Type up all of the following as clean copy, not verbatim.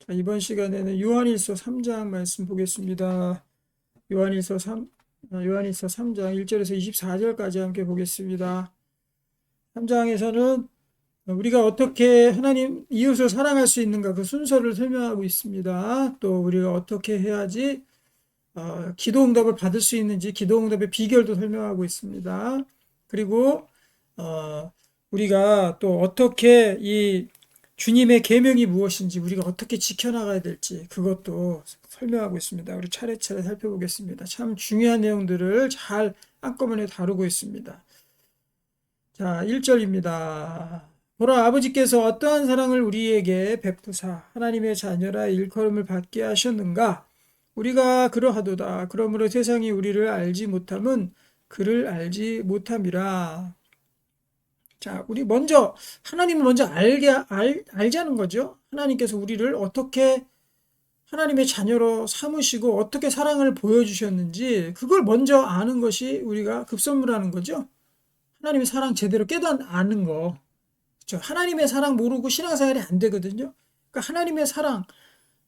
자, 이번 시간에는 요한일서 3장 말씀 보겠습니다. 요한일서 3장 1절에서 24절까지 함께 보겠습니다. 3장에서는 우리가 어떻게 하나님 이웃을 사랑할 수 있는가 그 순서를 설명하고 있습니다. 또 우리가 어떻게 해야지 기도 응답을 받을 수 있는지 기도 응답의 비결도 설명하고 있습니다. 그리고 우리가 또 어떻게 이 주님의 계명이 무엇인지 우리가 어떻게 지켜나가야 될지 그것도 설명하고 있습니다. 우리 차례차례 살펴보겠습니다. 참 중요한 내용들을 잘 한꺼번에 다루고 있습니다. 자, 1절입니다. 보라, 아버지께서 어떠한 사랑을 우리에게 베푸사 하나님의 자녀라 일컬음을 받게 하셨는가? 우리가 그러하도다. 그러므로 세상이 우리를 알지 못함은 그를 알지 못함이라. 자, 우리 먼저 하나님을 먼저 알자는 거죠. 하나님께서 우리를 어떻게 하나님의 자녀로 삼으시고 어떻게 사랑을 보여주셨는지 그걸 먼저 아는 것이 우리가 급선무라는 거죠. 하나님의 사랑 제대로 아는 거. 그렇죠? 하나님의 사랑 모르고 신앙생활이 안 되거든요. 그러니까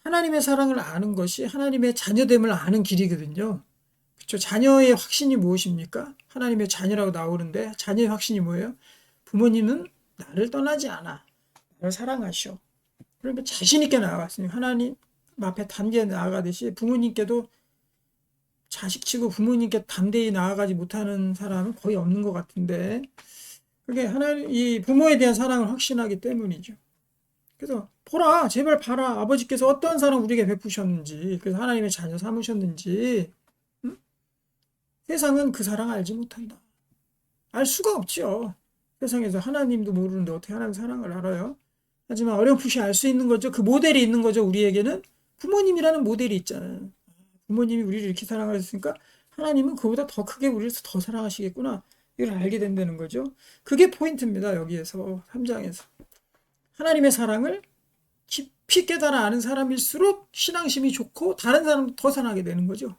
하나님의 사랑을 아는 것이 하나님의 자녀됨을 아는 길이거든요. 그렇죠? 자녀의 확신이 무엇입니까? 하나님의 자녀라고 나오는데 자녀의 확신이 뭐예요? 부모님은 나를 떠나지 않아. 나를 사랑하시오. 그러니까 자신 있게 나아갔으니 하나님 앞에 담대히 나아가듯이 부모님께도 자식치고 부모님께 담대히 나아가지 못하는 사람은 거의 없는 것 같은데 그게 하나님 이 부모에 대한 사랑을 확신하기 때문이죠. 그래서 보라, 제발 봐라. 아버지께서 어떠한 사랑 우리에게 베푸셨는지, 그래서 하나님의 자녀 삼으셨는지, 응? 세상은 그 사랑 알지 못한다. 알 수가 없죠. 세상에서 하나님도 모르는데 어떻게 하나님 사랑을 알아요? 하지만 어렴풋이 알 수 있는 거죠. 그 모델이 있는 거죠. 우리에게는 부모님이라는 모델이 있잖아요. 부모님이 우리를 이렇게 사랑하셨으니까 하나님은 그보다 더 크게 우리를 더 사랑하시겠구나. 이걸 알게 된다는 거죠. 그게 포인트입니다. 여기에서 3장에서. 하나님의 사랑을 깊이 깨달아 아는 사람일수록 신앙심이 좋고 다른 사람도 더 사랑하게 되는 거죠.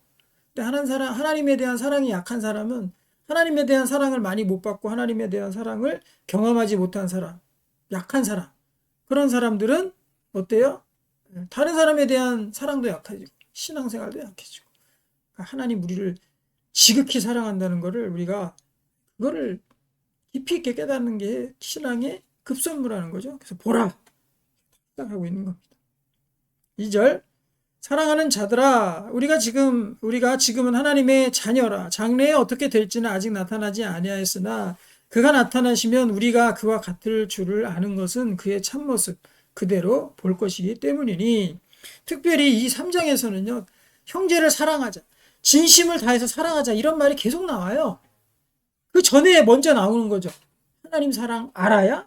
근데 하나님에 대한 사랑이 약한 사람은 하나님에 대한 사랑을 많이 못 받고 하나님에 대한 사랑을 경험하지 못한 사람, 약한 사람, 그런 사람들은 어때요? 다른 사람에 대한 사랑도 약해지고 신앙생활도 약해지고 그러니까 하나님 우리를 지극히 사랑한다는 것을 우리가 그거를 깊이 있게 깨닫는 게 신앙의 급선무라는 거죠. 그래서 보라 하고 있는 겁니다. 2절 사랑하는 자들아 우리가 지금은 하나님의 자녀라. 장래에 어떻게 될지는 아직 나타나지 아니하였으나 그가 나타나시면 우리가 그와 같을 줄을 아는 것은 그의 참모습 그대로 볼 것이기 때문이니 특별히 이 3장에서는요. 형제를 사랑하자. 진심을 다해서 사랑하자. 이런 말이 계속 나와요. 그 전에 먼저 나오는 거죠. 하나님 사랑 알아야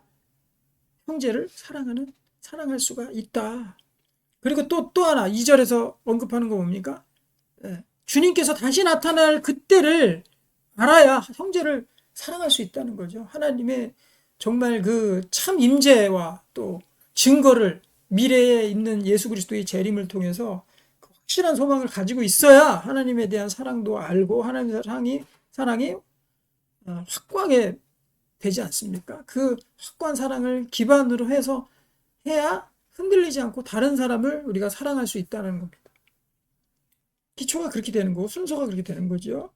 형제를 사랑할 수가 있다. 그리고 또 하나 2절에서 언급하는 거 뭡니까? 주님께서 다시 나타날 그때를 알아야 형제를 사랑할 수 있다는 거죠. 하나님의 정말 그 참 임재와 또 증거를 미래에 있는 예수 그리스도의 재림을 통해서 확실한 소망을 가지고 있어야 하나님에 대한 사랑도 알고 하나님의 사랑이 확고하게 되지 않습니까? 그 확고한 사랑을 기반으로 해야 흔들리지 않고 다른 사람을 우리가 사랑할 수 있다는 겁니다. 기초가 그렇게 되는 거고 순서가 그렇게 되는 거죠.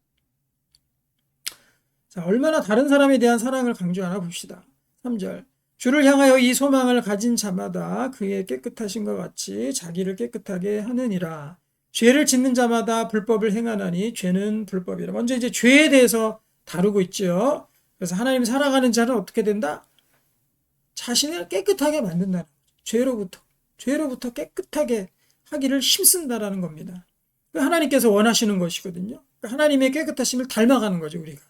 자, 얼마나 다른 사람에 대한 사랑을 강조하나 봅시다. 3절 주를 향하여 이 소망을 가진 자마다 그의 깨끗하신 것 같이 자기를 깨끗하게 하느니라. 죄를 짓는 자마다 불법을 행하나니 죄는 불법이라. 먼저 이제 죄에 대해서 다루고 있죠. 그래서 하나님 사랑하는 자는 어떻게 된다? 자신을 깨끗하게 만든다는 거죠. 죄로부터 깨끗하게 하기를 힘쓴다라는 겁니다. 하나님께서 원하시는 것이거든요. 하나님의 깨끗하심을 닮아가는 거죠, 우리가.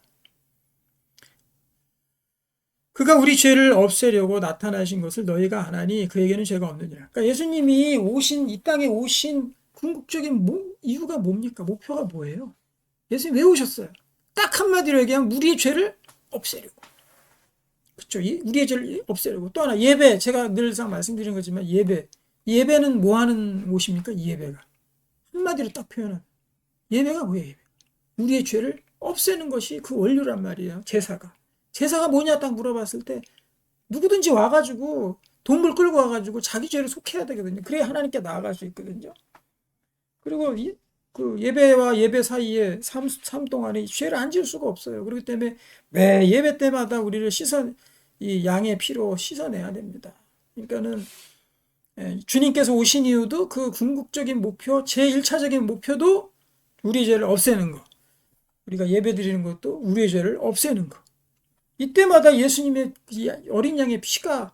그가 우리 죄를 없애려고 나타나신 것을 너희가 아나니 그에게는 죄가 없느니라. 그러니까 예수님이 이 땅에 오신 궁극적인 이유가 뭡니까? 목표가 뭐예요? 예수님 왜 오셨어요? 딱 한마디로 얘기하면 우리의 죄를 없애려고. 그렇죠? 우리의 죄를 없애려고. 또 하나 예배. 제가 늘상 말씀드린 거지만 예배는 뭐 하는 옷입니까? 이 예배가. 한마디로 딱 표현하면 예배가 뭐예요? 예배. 우리의 죄를 없애는 것이 그 원료란 말이에요. 제사가 뭐냐 딱 물어봤을 때 누구든지 와가지고 동물 끌고 와가지고 자기 죄를 속해야 되거든요. 그래야 하나님께 나아갈 수 있거든요. 그리고 그 예배와 예배 사이에 삶 동안에 죄를 안 지을 수가 없어요. 그렇기 때문에 매 예배 때마다 우리를 이 양의 피로 씻어내야 됩니다. 그러니까는 주님께서 오신 이유도 그 궁극적인 목표, 제1차적인 목표도 우리의 죄를 없애는 거. 우리가 예배 드리는 것도 우리의 죄를 없애는 거. 이때마다 예수님의 어린 양의 피가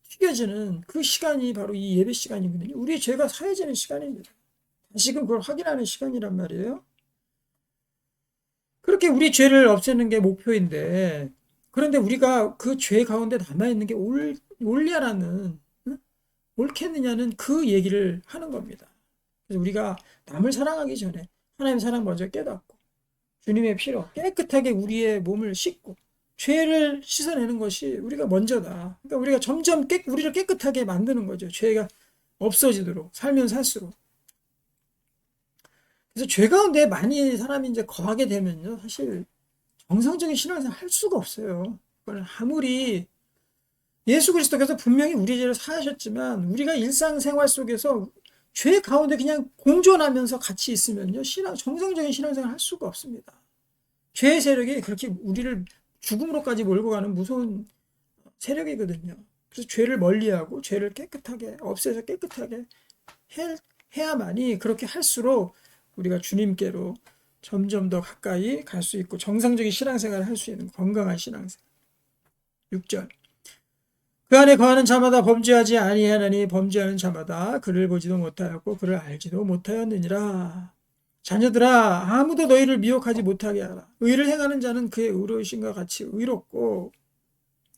튀겨지는 그 시간이 바로 이 예배 시간이거든요. 우리의 죄가 사해지는 시간입니다. 다시금 그걸 확인하는 시간이란 말이에요. 그렇게 우리 죄를 없애는 게 목표인데, 그런데 우리가 그 죄 가운데 남아있는 게 옳냐라는, 옳겠느냐는 그 얘기를 하는 겁니다. 그래서 우리가 남을 사랑하기 전에 하나님의 사랑 먼저 깨닫고, 주님의 피로 깨끗하게 우리의 몸을 씻고, 죄를 씻어내는 것이 우리가 먼저다. 그러니까 우리가 점점 우리를 깨끗하게 만드는 거죠. 죄가 없어지도록, 살면 살수록. 그래서 죄 가운데 많이 사람이 이제 거하게 되면요, 사실 정상적인 신앙생활 할 수가 없어요. 그걸 아무리 예수 그리스도께서 분명히 우리 죄를 사하셨지만 우리가 일상생활 속에서 죄 가운데 그냥 공존하면서 같이 있으면요, 정상적인 신앙생활 할 수가 없습니다. 죄의 세력이 그렇게 우리를 죽음으로까지 몰고 가는 무서운 세력이거든요. 그래서 죄를 멀리하고 죄를 깨끗하게 없애서 깨끗하게 해야만이, 그렇게 할수록 우리가 주님께로 점점 더 가까이 갈 수 있고 정상적인 신앙생활을 할 수 있는 건강한 신앙생활. 6절. 그 안에 거하는 자마다 범죄하지 아니하나니 범죄하는 자마다 그를 보지도 못하였고 그를 알지도 못하였느니라. 자녀들아, 아무도 너희를 미혹하지 못하게 하라. 의를 행하는 자는 그의 의로우신과 같이 의롭고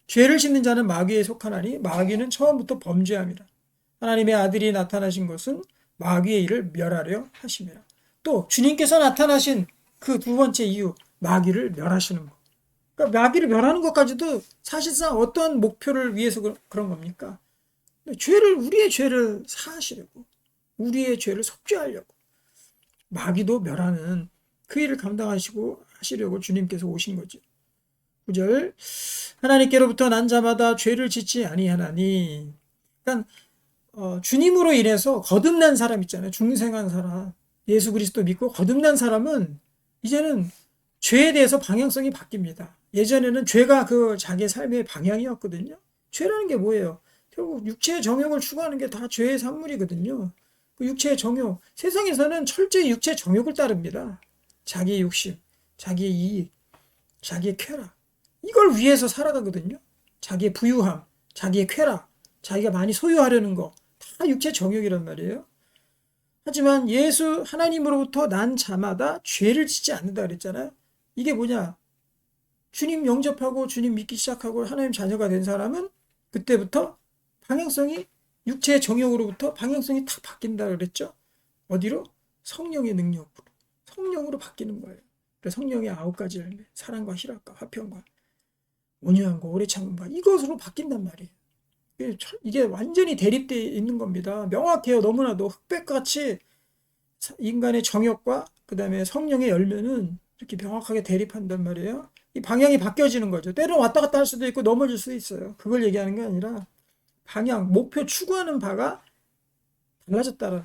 죄를 짓는 자는 마귀에 속하나니 마귀는 처음부터 범죄함이라. 하나님의 아들이 나타나신 것은 마귀의 일을 멸하려 하심이라. 또 주님께서 나타나신 그 두 번째 이유, 마귀를 멸하시는 것. 그러니까 마귀를 멸하는 것까지도 사실상 어떤 목표를 위해서 그런 겁니까? 우리의 죄를 사하시려고, 우리의 죄를 속죄하려고, 마귀도 멸하는 그 일을 감당하시고 하시려고 주님께서 오신 거죠. 9절. 하나님께로부터 난 자마다 죄를 짓지 아니하나니. 그러니까 주님으로 인해서 거듭난 사람 있잖아요. 중생한 사람. 예수 그리스도 믿고 거듭난 사람은 이제는 죄에 대해서 방향성이 바뀝니다. 예전에는 죄가 그 자기의 삶의 방향이었거든요. 죄라는 게 뭐예요? 결국 육체의 정욕을 추구하는 게 다 죄의 산물이거든요. 그 육체의 정욕, 세상에서는 철저히 육체의 정욕을 따릅니다. 자기의 욕심, 자기의 이익, 자기의 쾌락, 이걸 위해서 살아가거든요. 자기의 부유함, 자기의 쾌락, 자기가 많이 소유하려는 거, 다 육체 정욕이란 말이에요. 하지만 하나님으로부터 난 자마다 죄를 짓지 않는다 그랬잖아요. 이게 뭐냐? 주님 영접하고 주님 믿기 시작하고 하나님 자녀가 된 사람은 그때부터 방향성이, 육체의 정욕으로부터 방향성이 탁 바뀐다 그랬죠. 어디로? 성령의 능력으로. 성령으로 바뀌는 거예요. 그래서 성령의 9가지 열매, 사랑과 희락과 화평과 온유함과 오래 참음과 이것으로 바뀐단 말이에요. 이게 완전히 대립되어 있는 겁니다. 명확해요. 너무나도 흑백같이 인간의 정욕과 그 다음에 성령의 열매는 이렇게 명확하게 대립한단 말이에요. 이 방향이 바뀌어지는 거죠. 때로는 왔다 갔다 할 수도 있고 넘어질 수도 있어요. 그걸 얘기하는 게 아니라 방향, 목표 추구하는 바가 달라졌다라는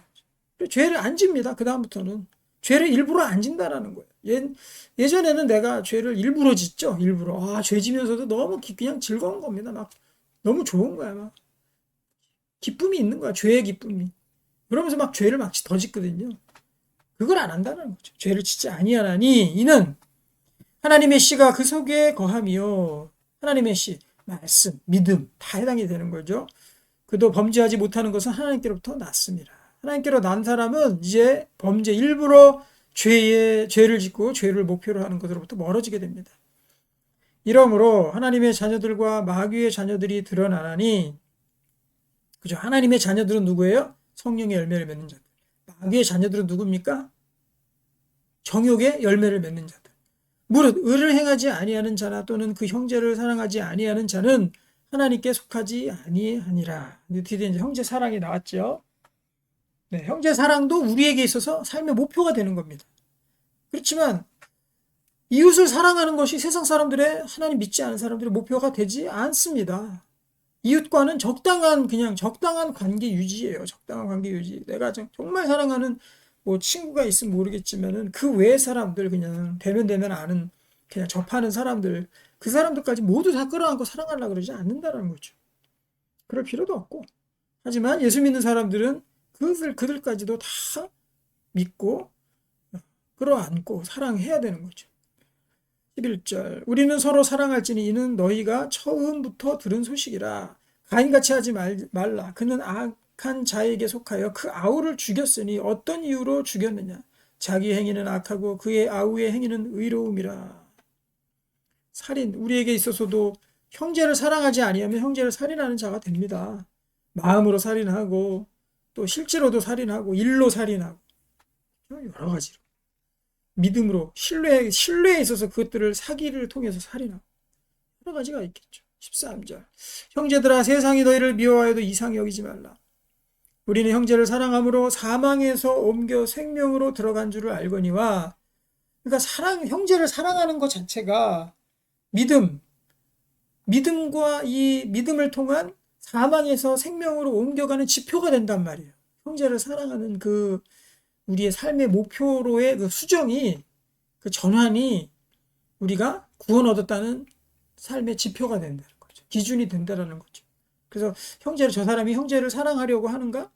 거죠. 죄를 안 집니다. 그 다음부터는 죄를 일부러 안 진다라는 거예요. 예전에는 내가 죄를 일부러 짓죠. 일부러. 죄 지면서도 너무 그냥 즐거운 겁니다. 막 너무 좋은 거야. 막 기쁨이 있는 거야. 죄의 기쁨이. 그러면서 막 죄를 막 더 짓거든요. 그걸 안 한다는 거죠. 죄를 짓지 아니하나니 이는 하나님의 씨가 그 속에 거함이요. 하나님의 씨, 말씀, 믿음 다 해당이 되는 거죠. 그도 범죄하지 못하는 것은 하나님께로부터 났습니다. 하나님께로 난 사람은 이제 범죄, 일부러 죄를 짓고 죄를 목표로 하는 것으로부터 멀어지게 됩니다. 이러므로 하나님의 자녀들과 마귀의 자녀들이 드러나나니, 그죠? 하나님의 자녀들은 누구예요? 성령의 열매를 맺는 자들. 마귀의 자녀들은 누굽니까? 정욕의 열매를 맺는 자들. 무릇 의를 행하지 아니하는 자나 또는 그 형제를 사랑하지 아니하는 자는 하나님께 속하지 아니하니라. 드디어 이제 형제 사랑이 나왔죠. 네, 형제 사랑도 우리에게 있어서 삶의 목표가 되는 겁니다. 그렇지만 이웃을 사랑하는 것이 세상 사람들의, 하나님 믿지 않은 사람들의 목표가 되지 않습니다. 이웃과는 적당한 관계 유지예요. 적당한 관계 유지. 내가 정말 사랑하는 뭐 친구가 있으면 모르겠지만은 그 외의 사람들 그냥 대면 아는 그냥 접하는 사람들 그 사람들까지 모두 다 끌어안고 사랑하려고 그러지 않는다는 거죠. 그럴 필요도 없고. 하지만 예수 믿는 사람들은 그들까지도 다 믿고 끌어안고 사랑해야 되는 거죠. 11절 우리는 서로 사랑할지니 이는 너희가 처음부터 들은 소식이라. 가인같이 하지 말라. 그는 악한 자에게 속하여 그 아우를 죽였으니 어떤 이유로 죽였느냐. 자기 행위는 악하고 그의 아우의 행위는 의로움이라. 살인 우리에게 있어서도 형제를 사랑하지 아니하면 형제를 살인하는 자가 됩니다. 마음으로 살인하고 또 실제로도 살인하고 일로 살인하고 여러 가지로 믿음으로 신뢰에 있어서 그것들을 사기를 통해서 살인하고 여러 가지가 있겠죠. 13절 형제들아 세상이 너희를 미워하여도 이상히 여기지 말라. 우리는 형제를 사랑함으로 사망에서 옮겨 생명으로 들어간 줄을 알거니와. 그러니까 형제를 사랑하는 것 자체가 믿음과 이 믿음을 통한 사망에서 생명으로 옮겨가는 지표가 된단 말이에요. 형제를 사랑하는 그 우리의 삶의 목표로의 그 수정이 그 전환이 우리가 구원 얻었다는 삶의 지표가 된다는 거죠. 기준이 된다는 거죠. 그래서 저 사람이 형제를 사랑하려고 하는가?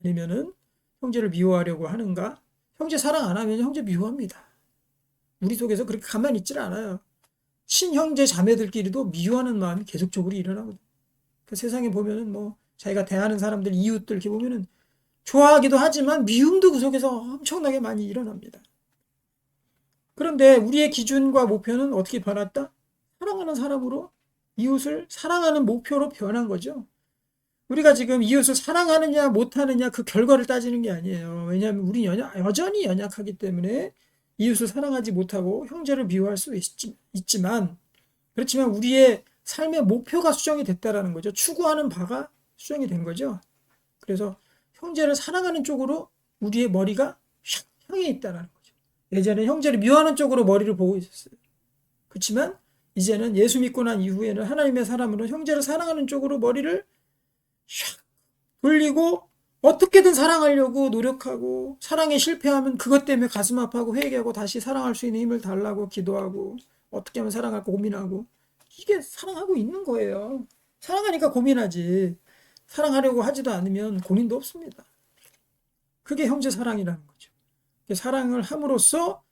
아니면은 형제를 미워하려고 하는가? 형제 사랑 안 하면 형제 미워합니다. 우리 속에서 그렇게 가만히 있질 않아요. 친형제 자매들끼리도 미워하는 마음이 계속적으로 일어나거든요. 그 세상에 보면은 뭐 자기가 대하는 사람들 이웃들 이렇게 보면은 좋아하기도 하지만 미움도 그 속에서 엄청나게 많이 일어납니다. 그런데 우리의 기준과 목표는 어떻게 변했다? 사랑하는 사람으로 이웃을 사랑하는 목표로 변한 거죠. 우리가 지금 이웃을 사랑하느냐 못하느냐 그 결과를 따지는 게 아니에요. 왜냐하면 우리 여전히 연약하기 때문에 이웃을 사랑하지 못하고 형제를 미워할 수 있지만 그렇지만 우리의 삶의 목표가 수정이 됐다라는 거죠. 추구하는 바가 수정이 된 거죠. 그래서 형제를 사랑하는 쪽으로 우리의 머리가 향해 있다는 거죠. 예전에 형제를 미워하는 쪽으로 머리를 보고 있었어요. 그렇지만 이제는 예수 믿고 난 이후에는 하나님의 사람으로 형제를 사랑하는 쪽으로 머리를 샥 돌리고 어떻게든 사랑하려고 노력하고 사랑에 실패하면 그것 때문에 가슴 아파하고 회개하고 다시 사랑할 수 있는 힘을 달라고 기도하고 어떻게 하면 사랑할까 고민하고 이게 사랑하고 있는 거예요. 사랑하니까 고민하지. 사랑하려고 하지도 않으면 고민도 없습니다. 그게 형제 사랑이라는 거죠. 사랑을 함으로써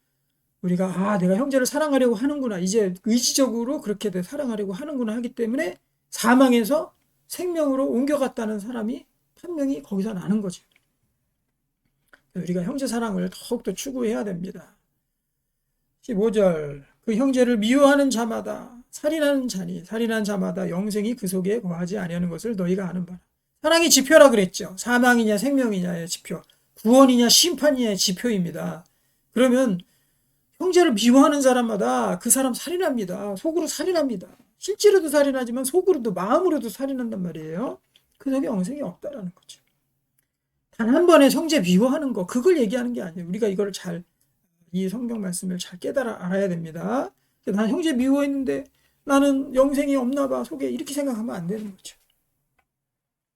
우리가 내가 형제를 사랑하려고 하는구나. 이제 의지적으로 그렇게 사랑하려고 하는구나 하기 때문에 사망에서 생명으로 옮겨갔다는 사람이 판명이 거기서 나는 거죠. 우리가 형제 사랑을 더욱더 추구해야 됩니다. 15절 그 형제를 미워하는 자마다 살인하는 자마다 영생이 그 속에 거하지 아니하는 것을 너희가 아는 바라. 사랑이 지표라 그랬죠. 사망이냐 생명이냐의 지표, 구원이냐 심판이냐의 지표입니다. 그러면 형제를 미워하는 사람마다 그 사람 살인합니다. 속으로 살인합니다. 실제로도 살인하지만 속으로도 마음으로도 살인한단 말이에요. 그 속에 영생이 없다라는 거죠. 단 한 번에 형제 미워하는 거 그걸 얘기하는 게 아니에요. 우리가 이거를 이 성경 말씀을 잘 알아야 됩니다. 난 형제 미워했는데 나는 영생이 없나 봐 속에 이렇게 생각하면 안 되는 거죠.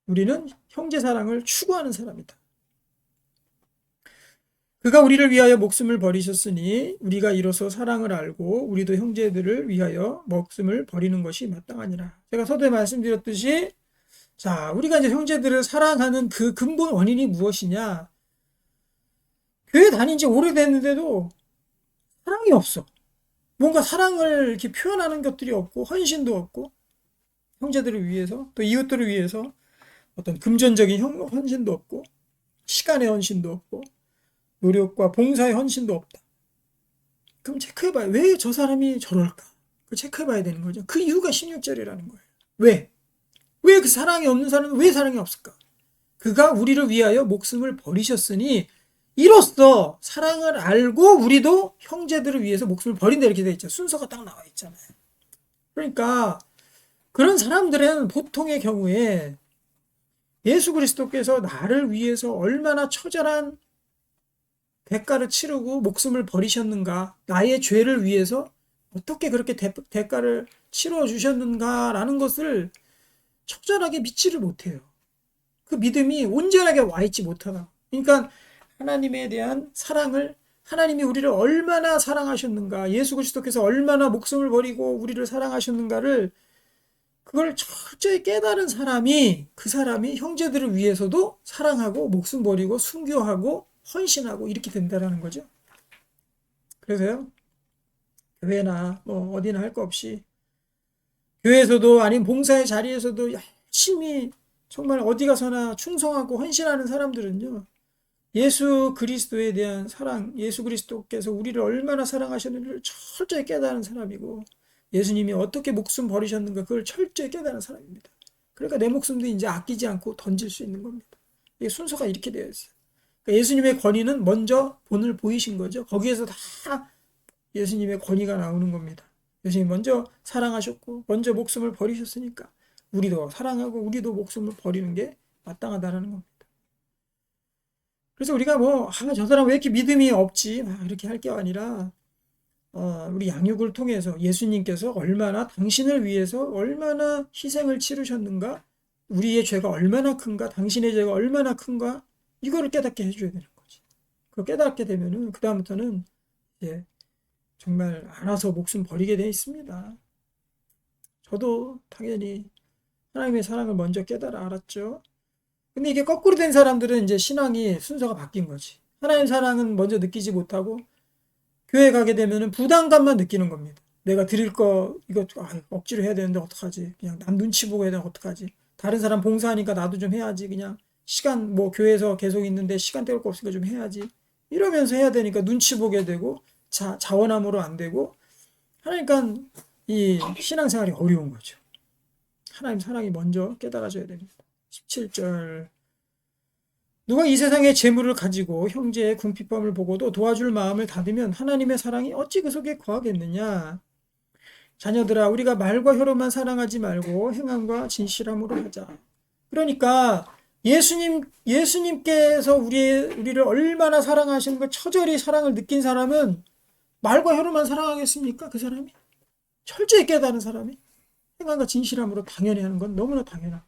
우리는 형제 사랑을 추구하는 사람이다. 그가 우리를 위하여 목숨을 버리셨으니 우리가 이로써 사랑을 알고 우리도 형제들을 위하여 목숨을 버리는 것이 마땅하니라. 제가 서두에 말씀드렸듯이 자, 우리가 이제 형제들을 사랑하는 그 근본 원인이 무엇이냐? 교회 다닌 지 오래됐는데도 사랑이 없어. 뭔가 사랑을 이렇게 표현하는 것들이 없고 헌신도 없고 형제들을 위해서 또 이웃들을 위해서 어떤 금전적인 헌신도 없고 시간의 헌신도 없고 노력과 봉사의 헌신도 없다. 그럼 체크해봐요. 왜 저 사람이 저럴까? 그 체크해봐야 되는 거죠. 그 이유가 16절이라는 거예요. 왜 그 사랑이 없는 사람은 왜 사랑이 없을까? 그가 우리를 위하여 목숨을 버리셨으니 이로써 사랑을 알고 우리도 형제들을 위해서 목숨을 버린다 이렇게 되어 있죠. 순서가 딱 나와 있잖아요. 그러니까 그런 사람들은 보통의 경우에 예수 그리스도께서 나를 위해서 얼마나 처절한 대가를 치르고 목숨을 버리셨는가, 나의 죄를 위해서 어떻게 그렇게 대가를 치러 주셨는가라는 것을 처절하게 믿지를 못해요. 그 믿음이 온전하게 와 있지 못하다. 그러니까 하나님에 대한 사랑을, 하나님이 우리를 얼마나 사랑하셨는가, 예수 그리스도께서 얼마나 목숨을 버리고 우리를 사랑하셨는가를 그걸 철저히 깨달은 사람이, 그 사람이 형제들을 위해서도 사랑하고 목숨 버리고 순교하고 헌신하고 이렇게 된다라는 거죠. 그래서요, 교회나 뭐 어디나 할 거 없이 교회에서도 아닌 봉사의 자리에서도 열심히 정말 어디 가서나 충성하고 헌신하는 사람들은요, 예수 그리스도에 대한 사랑, 예수 그리스도께서 우리를 얼마나 사랑하셨는지를 철저히 깨달은 사람이고, 예수님이 어떻게 목숨 버리셨는가 그걸 철저히 깨달은 사람입니다. 그러니까 내 목숨도 이제 아끼지 않고 던질 수 있는 겁니다. 이게 순서가 이렇게 되어 있어요. 그러니까 예수님의 권위는 먼저 본을 보이신 거죠. 거기에서 다 예수님의 권위가 나오는 겁니다. 예수님이 먼저 사랑하셨고 먼저 목숨을 버리셨으니까 우리도 사랑하고 우리도 목숨을 버리는 게 마땅하다는 겁니다. 그래서 우리가 뭐, 저 사람 왜 이렇게 믿음이 없지? 막 이렇게 할 게 아니라, 우리 양육을 통해서 예수님께서 얼마나 당신을 위해서 얼마나 희생을 치르셨는가, 우리의 죄가 얼마나 큰가, 당신의 죄가 얼마나 큰가, 이거를 깨닫게 해줘야 되는 거지. 그거 깨닫게 되면은, 그다음부터는 이제 정말 알아서 목숨 버리게 돼 있습니다. 저도 당연히 하나님의 사랑을 먼저 깨달아 알았죠. 근데 이게 거꾸로 된 사람들은 이제 신앙이 순서가 바뀐 거지. 하나님 사랑은 먼저 느끼지 못하고 교회 가게 되면은 부담감만 느끼는 겁니다. 내가 드릴 거 이거 억지로 해야 되는데 어떡하지? 그냥 남 눈치 보고 해야 되는데 어떡하지? 다른 사람 봉사하니까 나도 좀 해야지. 그냥 시간 뭐 교회에서 계속 있는데 시간 때울 거 없으니까 좀 해야지. 이러면서 해야 되니까 눈치 보게 되고 자원함으로 안 되고 하니까 이 신앙생활이 어려운 거죠. 하나님 사랑이 먼저 깨달아져야 됩니다. 17절 누가 이 세상의 재물을 가지고 형제의 궁핍함을 보고도 도와줄 마음을 닫으면 하나님의 사랑이 어찌 그 속에 거하겠느냐. 자녀들아 우리가 말과 혀로만 사랑하지 말고 행함과 진실함으로 하자. 그러니까 예수님께서 우리를 얼마나 사랑하시는 걸 처절히 사랑을 느낀 사람은 말과 혀로만 사랑하겠습니까? 그 사람이? 철저히 깨달은 사람이? 행함과 진실함으로 당연히 하는 건 너무나 당연하고.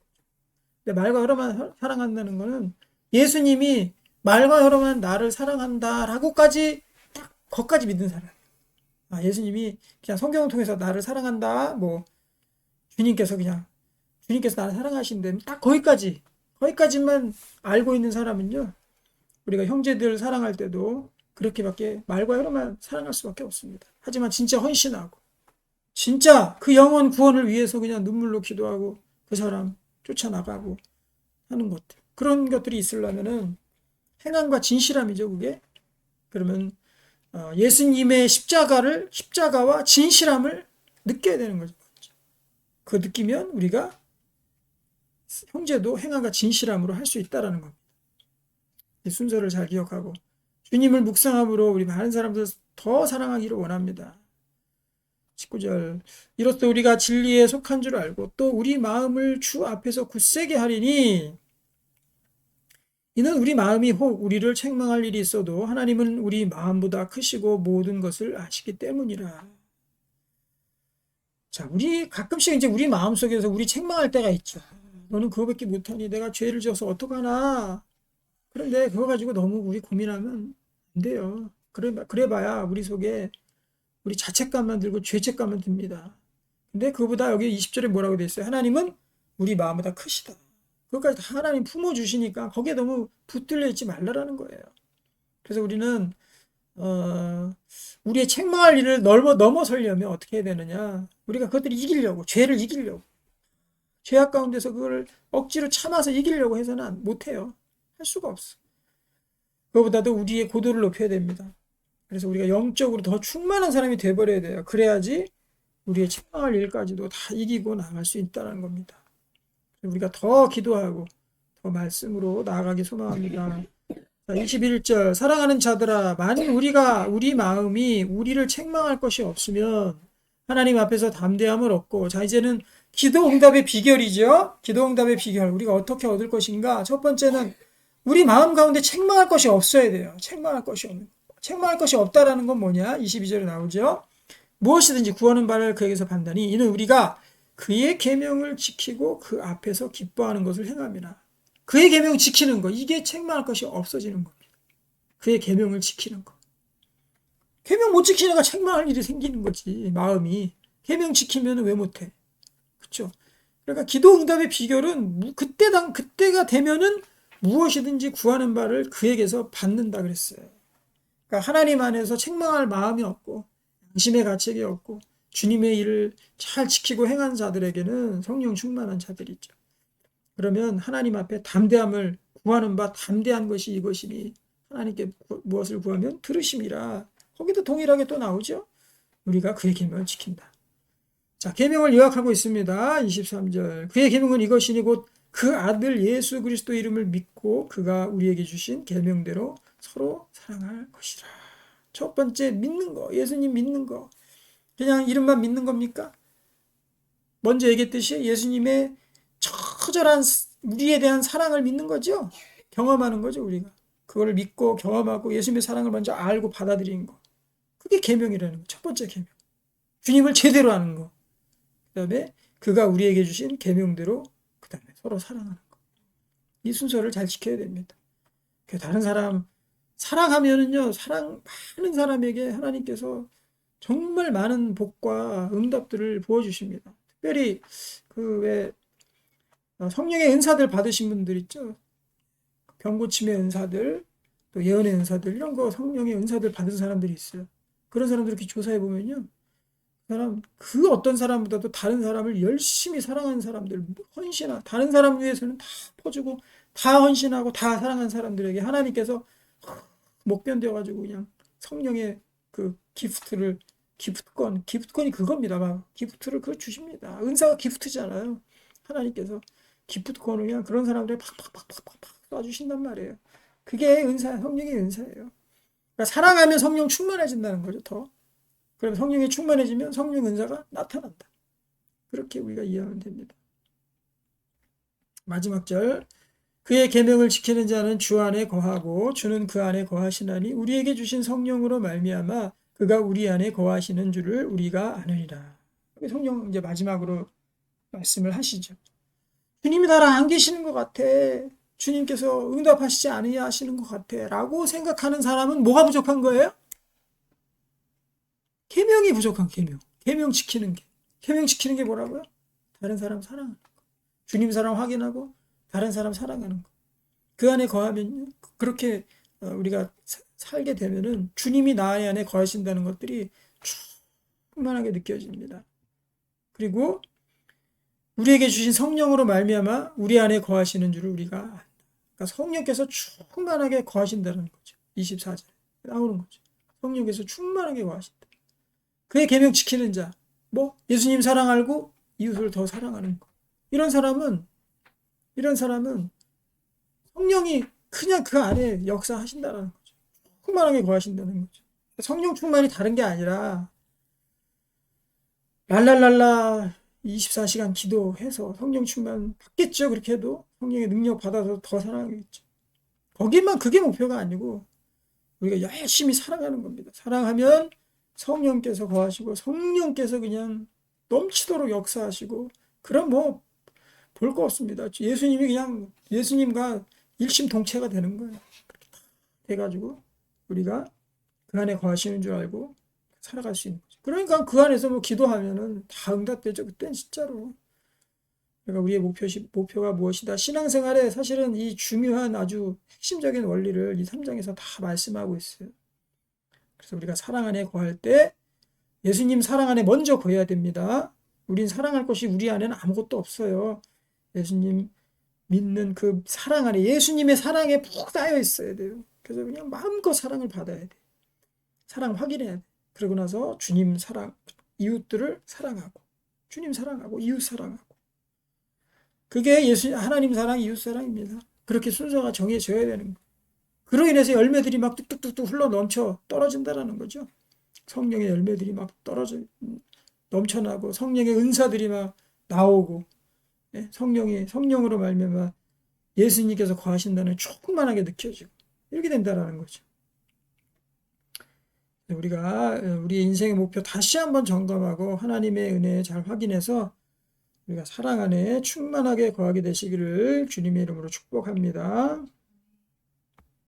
근데 말과 혀로만 사랑한다는 거는 예수님이 말과 혀로만 나를 사랑한다라고까지 딱 거기까지 믿는 사람. 예수님이 그냥 성경을 통해서 나를 사랑한다. 뭐 주님께서 나를 사랑하신데 딱 거기까지만 알고 있는 사람은요. 우리가 형제들 사랑할 때도 그렇게밖에 말과 혀로만 사랑할 수밖에 없습니다. 하지만 진짜 헌신하고 진짜 그 영혼 구원을 위해서 그냥 눈물로 기도하고 그 사람 쫓아나가고 하는 것들. 그런 것들이 있으려면은 행함과 진실함이죠, 그게. 그러면 예수님의 십자가와 진실함을 느껴야 되는 거죠. 그거 느끼면 우리가 형제도 행함과 진실함으로 할 수 있다라는 겁니다. 이 순서를 잘 기억하고 주님을 묵상함으로 우리 많은 사람들 더 사랑하기를 원합니다. 19절 이로써 우리가 진리에 속한 줄 알고 또 우리 마음을 주 앞에서 굳세게 하리니 이는 우리 마음이 혹 우리를 책망할 일이 있어도 하나님은 우리 마음보다 크시고 모든 것을 아시기 때문이라. 자, 우리 가끔씩 이제 우리 마음속에서 우리 책망할 때가 있죠. 너는 그거밖에 못하니 내가 죄를 지어서 어떡하나. 그런데 그거 가지고 너무 우리 고민하면 안 돼요. 그래봐야 우리 속에 우리 자책감만 들고 죄책감만 듭니다. 근데 그거보다 여기 20절에 뭐라고 돼 있어요? 하나님은 우리 마음보다 크시다. 그것까지 다 하나님 품어주시니까 거기에 너무 붙들려 있지 말라라는 거예요. 그래서 우리는 우리의 책망할 일을 넘어서려면 어떻게 해야 되느냐? 우리가 그것들을 이기려고, 죄를 이기려고, 죄악 가운데서 그걸 억지로 참아서 이기려고 해서는 못해요. 할 수가 없어. 그거보다도 우리의 고도를 높여야 됩니다. 그래서 우리가 영적으로 더 충만한 사람이 돼버려야 돼요. 그래야지 우리의 책망할 일까지도 다 이기고 나갈 수 있다는 겁니다. 우리가 더 기도하고 더 말씀으로 나아가기 소망합니다. 21절 사랑하는 자들아 만일 우리 마음이 우리를 책망할 것이 없으면 하나님 앞에서 담대함을 얻고 자 이제는 기도 응답의 비결이죠. 기도 응답의 비결 우리가 어떻게 얻을 것인가. 첫 번째는 우리 마음 가운데 책망할 것이 없어야 돼요. 책망할 것이 없다라는 건 뭐냐? 22절에 나오죠. 무엇이든지 구하는 바를 그에게서 판다니 이는 우리가 그의 계명을 지키고 그 앞에서 기뻐하는 것을 행함이라. 그의 계명 지키는 거, 이게 책망할 것이 없어지는 겁니다. 그의 계명을 지키는 거. 계명 못 지키니까 책망할 일이 생기는 거지, 마음이. 계명 지키면 왜 못해? 그렇죠? 그러니까 기도 응답의 비결은 그때가 되면은 무엇이든지 구하는 바를 그에게서 받는다 그랬어요. 그러니까 하나님 안에서 책망할 마음이 없고 양심의 가책이 없고 주님의 일을 잘 지키고 행한 자들에게는 성령 충만한 자들이죠. 그러면 하나님 앞에 담대함을 구하는 바 담대한 것이 이것이니 하나님께 무엇을 구하면 들으심이라. 거기도 동일하게 또 나오죠. 우리가 그의 계명을 지킨다. 자, 계명을 요약하고 있습니다. 23절. 그의 계명은 이것이니 곧 그 아들 예수 그리스도 이름을 믿고 그가 우리에게 주신 계명대로 서로 사랑할 것이라. 첫 번째, 믿는 거. 예수님 믿는 거. 그냥 이름만 믿는 겁니까? 먼저 얘기했듯이 예수님의 처절한 우리에 대한 사랑을 믿는 거죠. 경험하는 거죠, 우리가. 그거를 믿고 경험하고 예수님의 사랑을 먼저 알고 받아들이는 거. 그게 계명이라는 거. 첫 번째 계명. 주님을 제대로 아는 거. 그다음에 그가 우리에게 주신 계명대로 그다음에 서로 사랑하는 거. 이 순서를 잘 지켜야 됩니다. 다른 사람 사랑하면은요, 많은 사람에게 하나님께서 정말 많은 복과 응답들을 부어주십니다. 특별히 왜 성령의 은사들 받으신 분들 있죠. 병 고침의 은사들, 또 예언의 은사들, 이런 거 성령의 은사들 받은 사람들이 있어요. 그런 사람들 이렇게 조사해 보면요, 그 어떤 사람보다도 다른 사람을 열심히 사랑하는 사람들, 다른 사람 위해서는 다 퍼주고, 다 헌신하고, 다 사랑하는 사람들에게 하나님께서 못 견뎌가지고 그냥 성령의 그 기프트권이 그겁니다. 기프트를 주십니다. 은사가 기프트잖아요. 하나님께서 기프트권을 그냥 그런 사람들에게 팍팍팍팍팍 쏴주신단 말이에요. 그게 성령의 은사예요. 그러니까 사랑하면 성령 충만해진다는 거죠, 더. 그럼 성령이 충만해지면 성령 은사가 나타난다. 그렇게 우리가 이해하면 됩니다. 마지막 절. 그의 계명을 지키는 자는 주 안에 거하고 주는 그 안에 거하시나니 우리에게 주신 성령으로 말미암아 그가 우리 안에 거하시는 줄을 우리가 아느니라. 성령 이제 마지막으로 말씀을 하시죠. 주님이 나랑 안 계시는 것 같아. 주님께서 응답하시지 않으냐 하시는 것 같아. 라고 생각하는 사람은 뭐가 부족한 거예요? 계명이 부족한 계명. 계명 지키는 게. 계명 지키는 게 뭐라고요? 다른 사람 사랑하는 거. 주님 사랑 확인하고 다른 사람 사랑하는 거. 그 안에 거하면 그렇게 우리가 살게 되면은 주님이 나 안에 거하신다는 것들이 충만하게 느껴집니다. 그리고 우리에게 주신 성령으로 말미암아 우리 안에 거하시는 줄을 우리가 안다. 그러니까 성령께서 충만하게 거하신다는 거죠. 24절에 나오는 거죠. 성령께서 충만하게 거하신다. 그의 계명 지키는 자, 예수님 사랑 알고 이웃을 더 사랑하는 거. 이런 사람은 성령이 그냥 그 안에 역사하신다는 거죠. 충만하게 거하신다는 거죠. 성령 충만이 다른 게 아니라 랄랄랄라 24시간 기도해서 성령 충만 받겠죠. 그렇게 해도 성령의 능력 받아서 더 사랑하겠죠. 그게 목표가 아니고 우리가 열심히 사랑하는 겁니다. 사랑하면 성령께서 거하시고 성령께서 그냥 넘치도록 역사하시고 그럼 볼 거 없습니다. 예수님이 그냥 예수님과 일심동체가 되는 거예요. 그렇게 다 돼가지고 우리가 그 안에 거하시는 줄 알고 살아갈 수 있는 거죠. 그러니까 그 안에서 기도하면은 다 응답되죠. 그때는 진짜로. 그러니까 우리의 목표가 무엇이다. 신앙생활에 사실은 이 중요한 아주 핵심적인 원리를 이 3장에서 다 말씀하고 있어요. 그래서 우리가 사랑 안에 거할 때 예수님 사랑 안에 먼저 거해야 됩니다. 우린 사랑할 것이 우리 안에는 아무것도 없어요. 예수님 믿는 그 사랑 안에 예수님의 사랑에 푹 쌓여 있어야 돼요. 그래서 그냥 마음껏 사랑을 받아야 돼. 사랑 확인해야 돼. 그러고 나서 주님 사랑, 이웃들을 사랑하고 주님 사랑하고 이웃 사랑하고 그게 하나님 사랑, 이웃 사랑입니다. 그렇게 순서가 정해져야 되는 거예요. 그로 인해서 열매들이 막 뚝뚝뚝뚝 흘러 넘쳐 떨어진다라는 거죠. 성령의 열매들이 막 넘쳐나고 성령의 은사들이 막 나오고 성령으로 말미암아 예수님께서 거하신다는 충만하게 느껴지고 이렇게 된다라는 거죠. 우리가 우리 인생의 목표 다시 한번 점검하고 하나님의 은혜 잘 확인해서 우리가 사랑 안에 충만하게 거하게 되시기를 주님의 이름으로 축복합니다.